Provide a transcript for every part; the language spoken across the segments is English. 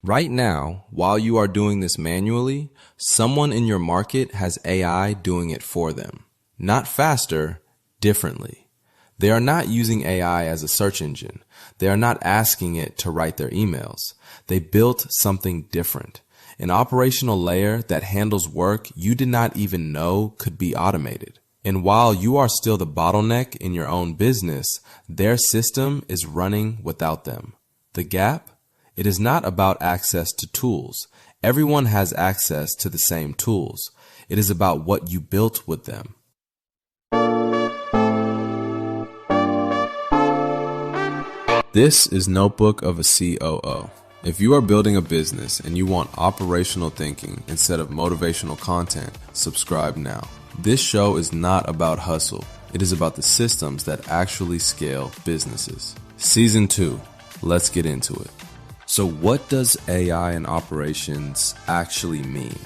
Right now, while you are doing this manually, someone in your market has AI doing it for them. Not faster, differently. They are not using AI as a search engine. They are not asking it to write their emails. They built something different, an operational layer that handles work you did not even know could be automated. And while you are still the bottleneck in your own business, their system is running without them. The gap? It is not about access to tools. Everyone has access to the same tools. It is about what you built with them. This is Notebook of a COO. If you are building a business and you want operational thinking instead of motivational content, subscribe now. This show is not about hustle. It is about the systems that actually scale businesses. Season 2. Let's get into it. So what does AI in operations actually mean?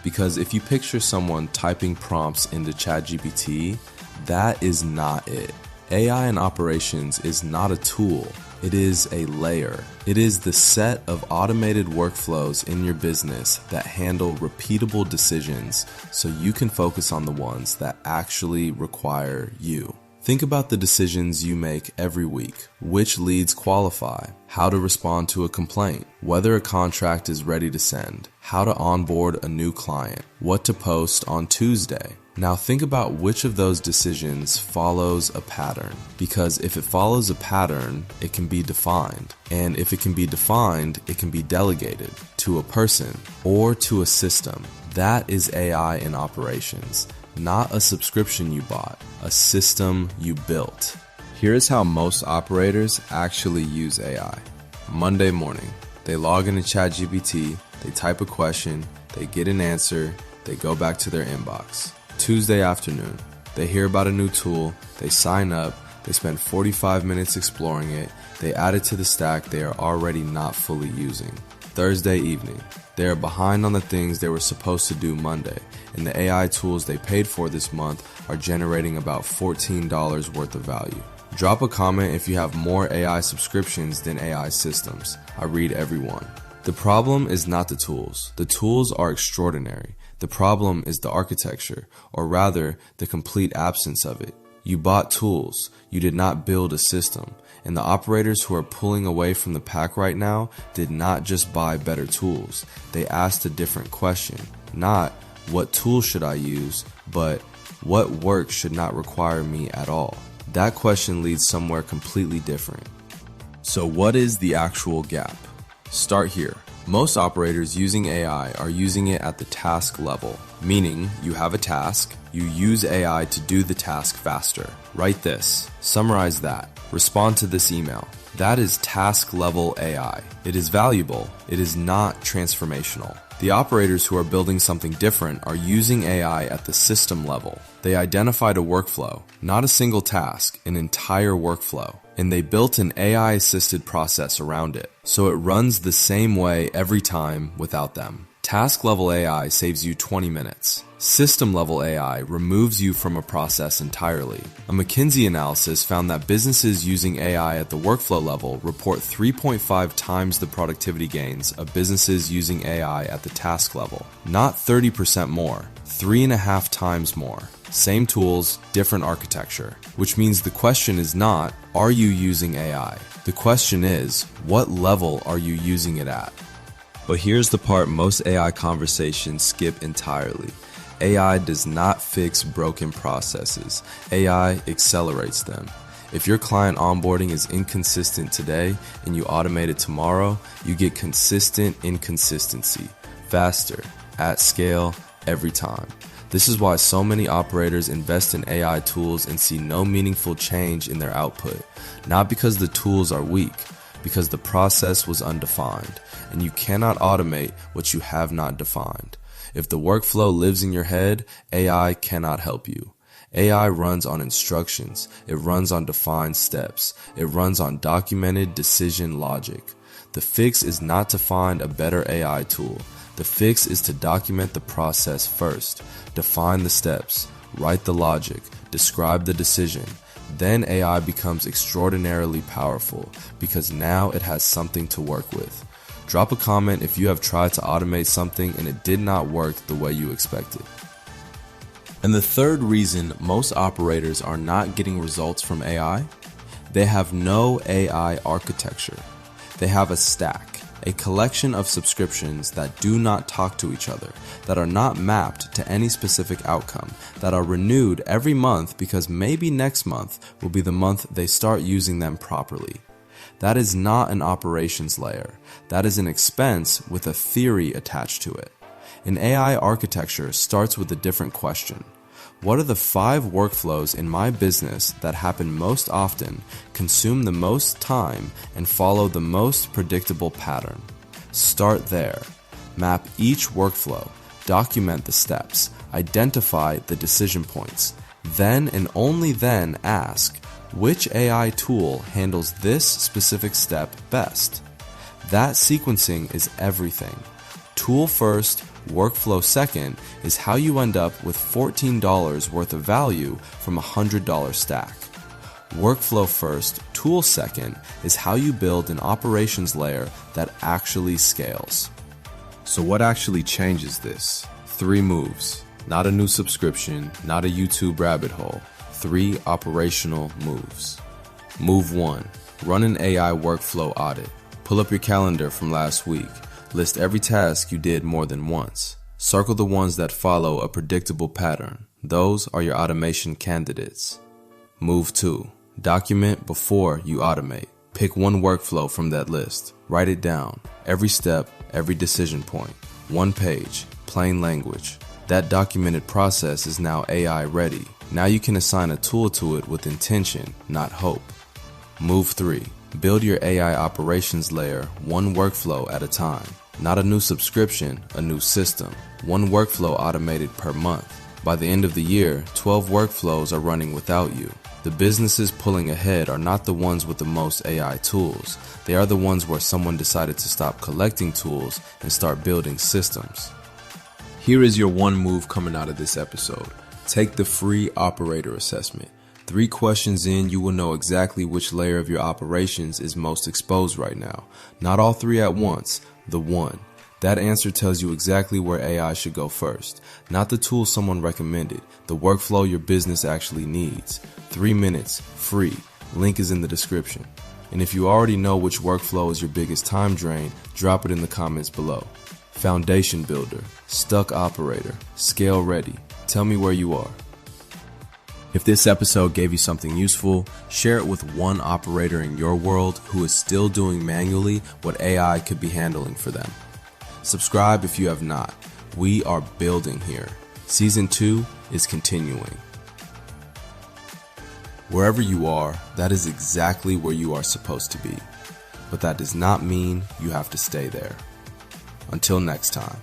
Because if you picture someone typing prompts into ChatGPT, that is not it. AI in operations is not a tool. It is a layer. It is the set of automated workflows in your business that handle repeatable decisions so you can focus on the ones that actually require you. Think about the decisions you make every week. Which leads qualify? How to respond to a complaint? Whether a contract is ready to send? How to onboard a new client? What to post on Tuesday? Now think about which of those decisions follows a pattern. Because if it follows a pattern, it can be defined. And if it can be defined, it can be delegated to a person or to a system. That is AI in operations. Not a subscription you bought, a system you built. Here is how most operators actually use AI. Monday morning, they log into ChatGPT, they type a question, they get an answer, they go back to their inbox. Tuesday afternoon, they hear about a new tool, they sign up, they spend 45 minutes exploring it, they add it to the stack they are already not fully using. Thursday evening, they are behind on the things they were supposed to do Monday, and the AI tools they paid for this month are generating about $14 worth of value. Drop a comment if you have more AI subscriptions than AI systems. I read every one. The problem is not the tools. The tools are extraordinary. The problem is the architecture, or rather, the complete absence of it. You bought tools. You did not build a system. And the operators who are pulling away from the pack right now did not just buy better tools. They asked a different question. Not, what tool should I use, but what work should not require me at all? That question leads somewhere completely different. So what is the actual gap? Start here. Most operators using AI are using it at the task level, meaning you have a task, you use AI to do the task faster. Write this, summarize that, respond to this email. That is task level AI. It is valuable, it is not transformational. The operators who are building something different are using AI at the system level. They identified a workflow, not a single task, an entire workflow. And they built an AI-assisted process around it, so it runs the same way every time without them. Task-level AI saves you 20 minutes. System-level AI removes you from a process entirely. A McKinsey analysis found that businesses using AI at the workflow level report 3.5 times the productivity gains of businesses using AI at the task level. Not 30% more, 3.5 times more. Same tools, different architecture. Which means the question is not, are you using AI? The question is, what level are you using it at? But here's the part most AI conversations skip entirely. AI does not fix broken processes. AI accelerates them. If your client onboarding is inconsistent today and you automate it tomorrow, you get consistent inconsistency, faster, at scale, every time. This is why so many operators invest in AI tools and see no meaningful change in their output. Not because the tools are weak, because the process was undefined, and you cannot automate what you have not defined. If the workflow lives in your head, AI cannot help you. AI runs on instructions, it runs on defined steps, it runs on documented decision logic. The fix is not to find a better AI tool. The fix is to document the process first, define the steps, write the logic, describe the decision. Then AI becomes extraordinarily powerful because now it has something to work with. Drop a comment if you have tried to automate something and it did not work the way you expected. And the third reason most operators are not getting results from AI, they have no AI architecture. They have a stack, a collection of subscriptions that do not talk to each other, that are not mapped to any specific outcome, that are renewed every month because maybe next month will be the month they start using them properly. That is not an operations layer. That is an expense with a theory attached to it. An AI architecture starts with a different question. What are the 5 workflows in my business that happen most often, consume the most time, and follow the most predictable pattern? Start there. Map each workflow, document the steps, identify the decision points. Then and only then ask, which AI tool handles this specific step best? That sequencing is everything. Tool first, workflow second is how you end up with $14 worth of value from a $100 stack. Workflow first, tool second is how you build an operations layer that actually scales. So what actually changes this? 3 moves. Not a new subscription, not a YouTube rabbit hole. 3 operational moves. Move 1. Run an AI workflow audit. Pull up your calendar from last week. List every task you did more than once. Circle the ones that follow a predictable pattern. Those are your automation candidates. Move 2. Document before you automate. Pick one workflow from that list. Write it down. Every step, every decision point. 1 page, plain language. That documented process is now AI ready. Now you can assign a tool to it with intention, not hope. Move 3. Build your AI operations layer 1 workflow at a time. Not a new subscription, a new system. 1 workflow automated per month. By the end of the year, 12 workflows are running without you. The businesses pulling ahead are not the ones with the most AI tools. They are the ones where someone decided to stop collecting tools and start building systems. Here is your 1 move coming out of this episode. Take the free operator assessment. 3 questions in, you will know exactly which layer of your operations is most exposed right now. Not all 3 at once, the 1. That answer tells you exactly where AI should go first. Not the tool someone recommended, the workflow your business actually needs. 3 minutes, free. Link is in the description. And if you already know which workflow is your biggest time drain, drop it in the comments below. Foundation builder, stuck operator, scale ready. Tell me where you are. If this episode gave you something useful, share it with one operator in your world who is still doing manually what AI could be handling for them. Subscribe if you have not. We are building here. Season 2 is continuing. Wherever you are, that is exactly where you are supposed to be. But that does not mean you have to stay there. Until next time.